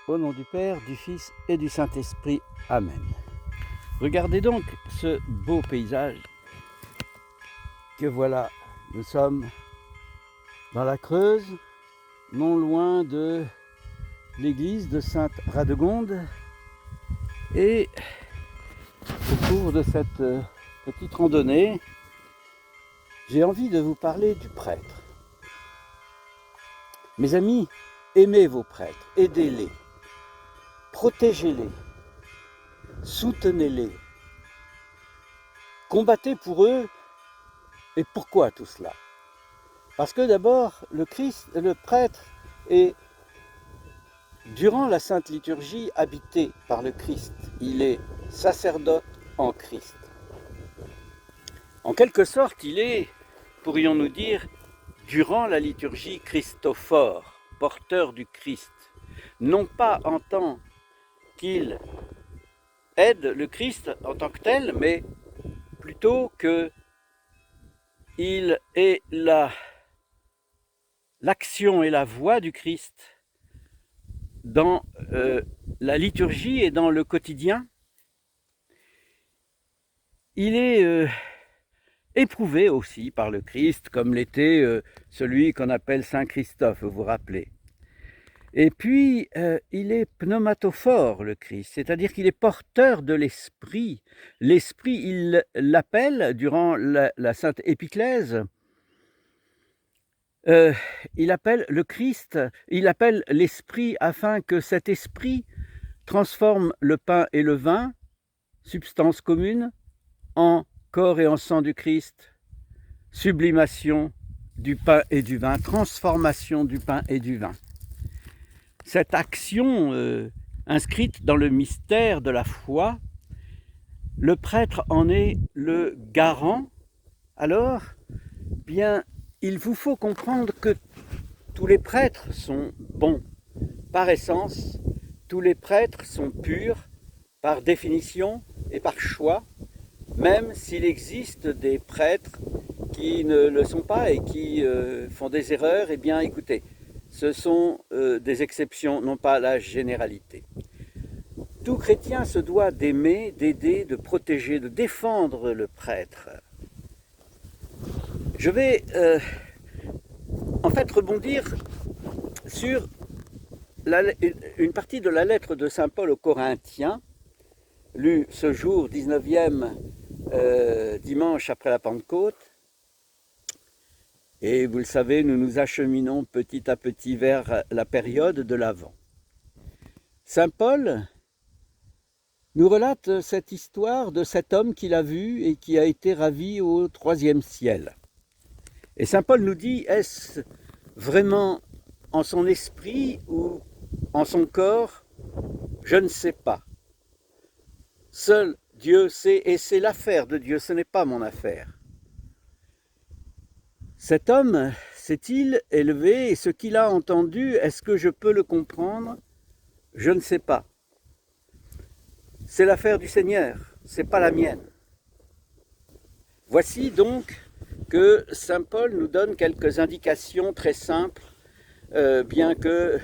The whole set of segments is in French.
Au nom du Père, du Fils et du Saint-Esprit. Amen. Regardez donc ce beau paysage que voilà. Nous sommes dans la Creuse, non loin de l'église de Sainte-Radegonde. Et au cours de cette petite randonnée, j'ai envie de vous parler du prêtre. Mes amis, aimez vos prêtres, aidez-les, protégez-les, soutenez-les, combattez pour eux. Et pourquoi tout cela? Parce que d'abord, le prêtre est, durant la Sainte Liturgie, habité par le Christ. Il est sacerdote en Christ. En quelque sorte, il est, pourrions-nous dire, durant la liturgie, Christophore, porteur du Christ. Non pas en tant qu'il aide le Christ en tant que tel, mais plutôt que il est l'action et la voix du Christ dans la liturgie et dans le quotidien. Il est éprouvé aussi par le Christ, comme l'était celui qu'on appelle Saint Christophe, vous vous rappelez. Et puis, il est pneumatophore, le Christ, c'est-à-dire qu'il est porteur de l'Esprit. L'Esprit, il l'appelle, durant la Sainte Épiclèse, il appelle le Christ, il appelle l'Esprit afin que cet Esprit transforme le pain et le vin, substance commune, en corps et en sang du Christ, sublimation du pain et du vin, transformation du pain et du vin. Cette action inscrite dans le mystère de la foi, le prêtre en est le garant. Alors, bien, il vous faut comprendre que tous les prêtres sont bons par essence, tous les prêtres sont purs par définition et par choix, même s'il existe des prêtres qui ne le sont pas et qui font des erreurs. Eh bien, écoutez, ce sont des exceptions, non pas la généralité. Tout chrétien se doit d'aimer, d'aider, de protéger, de défendre le prêtre. Je vais en fait rebondir sur une partie de la lettre de Saint Paul aux Corinthiens, lue ce jour, 19e dimanche après la Pentecôte. Et vous le savez, nous nous acheminons petit à petit vers la période de l'Avent. Saint Paul nous relate cette histoire de cet homme qu'il a vu et qui a été ravi au 3e ciel. Et Saint Paul nous dit, est-ce vraiment en son esprit ou en son corps? Je ne sais pas. Seul Dieu sait, et c'est l'affaire de Dieu, ce n'est pas mon affaire. Cet homme s'est-il élevé et ce qu'il a entendu, est-ce que je peux le comprendre? Je ne sais pas. C'est l'affaire du Seigneur, c'est pas la mienne. Voici donc que Saint Paul nous donne quelques indications très simples, bien que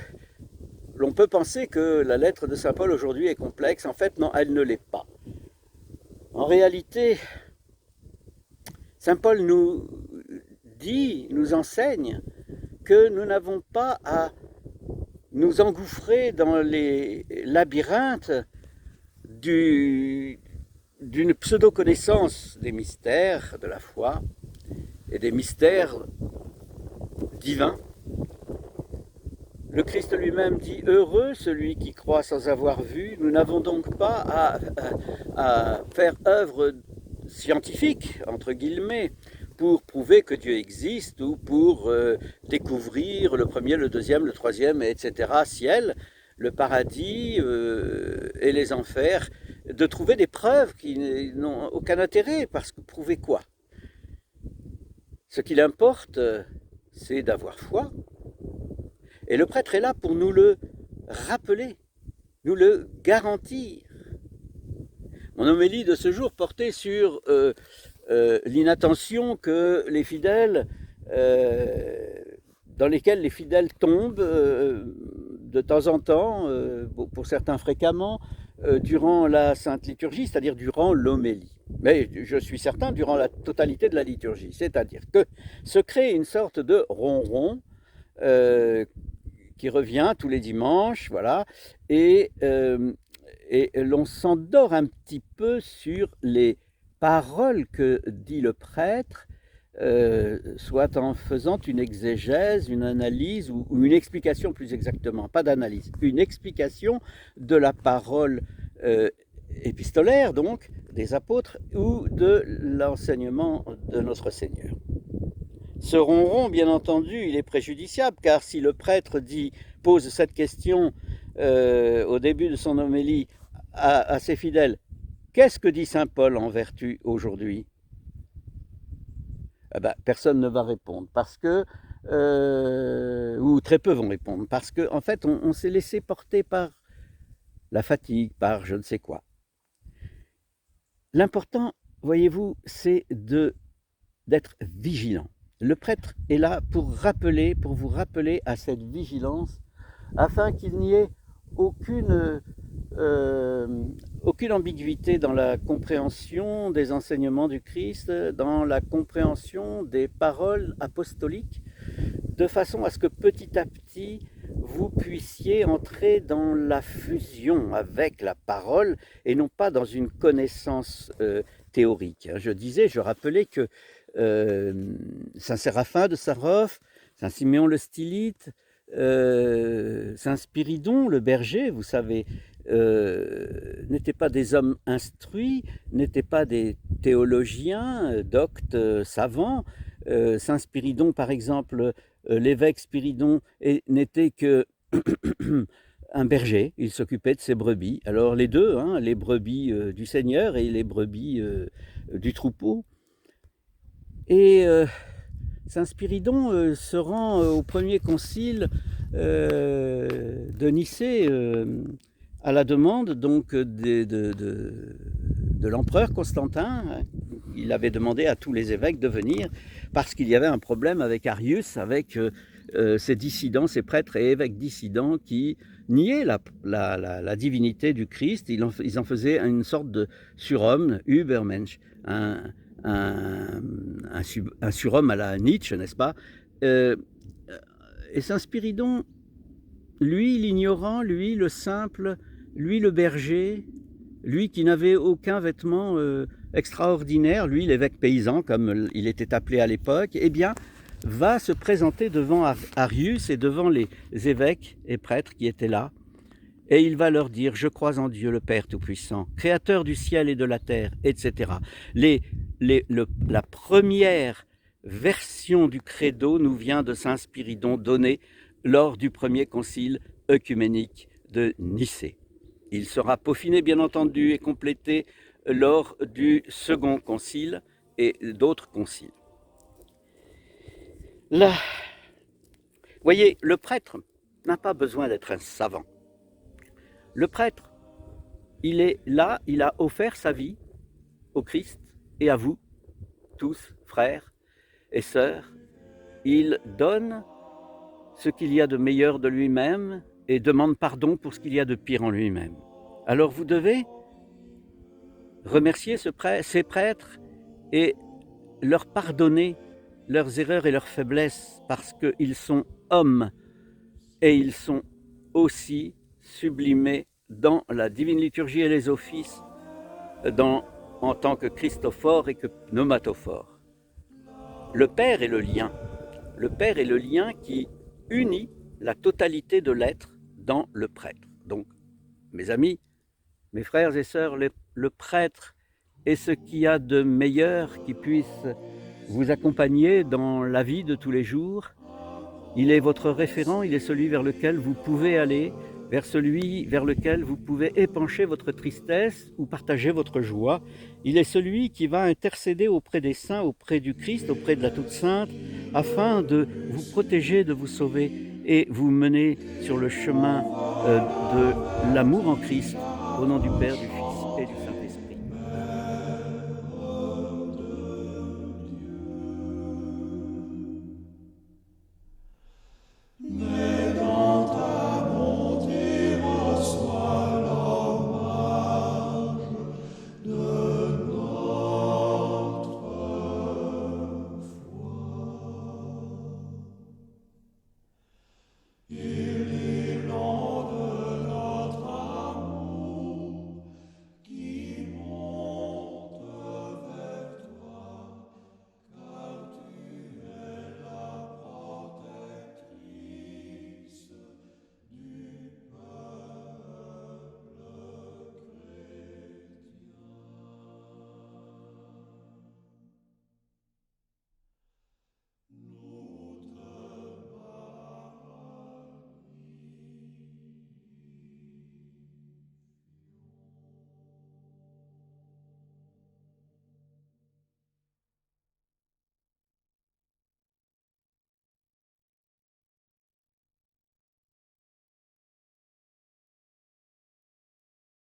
l'on peut penser que la lettre de Saint Paul aujourd'hui est complexe. En fait, non, elle ne l'est pas. En réalité, Saint Paul nous enseigne que nous n'avons pas à nous engouffrer dans les labyrinthes d'une pseudo-connaissance des mystères de la foi et des mystères divins. Le Christ lui-même dit « Heureux celui qui croit sans avoir vu ». Nous n'avons donc pas à faire œuvre scientifique, entre guillemets, pour prouver que Dieu existe ou pour découvrir le premier, le deuxième, le troisième, etc. ciel, le paradis et les enfers, de trouver des preuves qui n'ont aucun intérêt, parce que prouver quoi? Ce qu'il importe, c'est d'avoir foi. Et le prêtre est là pour nous le rappeler, nous le garantir. Mon homélie de ce jour portait sur l'inattention que les fidèles, dans lesquelles les fidèles tombent de temps en temps, pour certains fréquemment, durant la Sainte Liturgie, c'est-à-dire durant l'homélie. Mais je suis certain durant la totalité de la liturgie, c'est-à-dire que se crée une sorte de ronron qui revient tous les dimanches, voilà, et, et l'on s'endort un petit peu sur les paroles que dit le prêtre, soit en faisant une exégèse, une analyse ou une explication plus exactement, pas d'analyse, une explication de la parole épistolaire donc des apôtres ou de l'enseignement de notre Seigneur. Ce ronron, bien entendu, il est préjudiciable car si le prêtre pose cette question au début de son homélie à ses fidèles, qu'est-ce que dit saint Paul en vertu aujourd'hui? Eh ben, personne ne va répondre parce que, ou très peu vont répondre, parce qu'en en fait, on s'est laissé porter par la fatigue, par je ne sais quoi. L'important, voyez-vous, c'est d'être vigilant. Le prêtre est là pour vous rappeler à cette vigilance, afin qu'il n'y ait aucune ambiguïté dans la compréhension des enseignements du Christ, dans la compréhension des paroles apostoliques, de façon à ce que petit à petit, vous puissiez entrer dans la fusion avec la parole et non pas dans une connaissance théorique. Je rappelais que Saint Séraphin de Sarov, Saint Siméon le Stylite, Saint Spiridon le berger, vous savez, n'étaient pas des hommes instruits, n'étaient pas des théologiens, doctes, savants. Saint Spiridon, par exemple, l'évêque Spiridon n'était que un berger, il s'occupait de ses brebis. Alors les deux, hein, les brebis du Seigneur et les brebis du troupeau. Et Saint Spiridon se rend au premier concile de Nicée à la demande donc de l'empereur Constantin. Il avait demandé à tous les évêques de venir parce qu'il y avait un problème avec Arius, avec ces dissidents, ces prêtres et évêques dissidents qui niaient la divinité du Christ. Ils en faisaient une sorte de surhomme, Übermensch, un surhomme à la Nietzsche, n'est-ce pas? Et Saint Spiridon, lui l'ignorant, lui le simple, lui le berger, lui qui n'avait aucun vêtement extraordinaire, lui l'évêque paysan comme il était appelé à l'époque, eh bien va se présenter devant Arius et devant les évêques et prêtres qui étaient là, et il va leur dire: je crois en Dieu le Père Tout-Puissant, créateur du ciel et de la terre, etc. La première version du credo nous vient de Saint Spiridon, donnée lors du premier concile œcuménique de Nicée. Il sera peaufiné bien entendu et complété lors du second concile et d'autres conciles. Là, voyez, le prêtre n'a pas besoin d'être un savant. Le prêtre, il est là, il a offert sa vie au Christ et à vous, tous, frères et sœurs. Il donne ce qu'il y a de meilleur de lui-même et demande pardon pour ce qu'il y a de pire en lui-même. Alors vous devez remercier ces prêtres et leur pardonner leurs erreurs et leurs faiblesses parce qu'ils sont hommes et ils sont aussi sublimés dans la divine liturgie et les offices en tant que Christophore et que Pneumatophore. Le Père est le lien. Le Père est le lien qui unit la totalité de l'être dans le prêtre. Donc, mes amis, mes frères et sœurs, le prêtre est ce qu'il y a de meilleur qui puisse vous accompagner dans la vie de tous les jours. Il est votre référent, il est celui vers lequel vous pouvez aller, vers celui vers lequel vous pouvez épancher votre tristesse ou partager votre joie. Il est celui qui va intercéder auprès des saints, auprès du Christ, auprès de la Toute Sainte, afin de vous protéger, de vous sauver et vous mener sur le chemin de l'amour en Christ, au nom du Père, du Fils.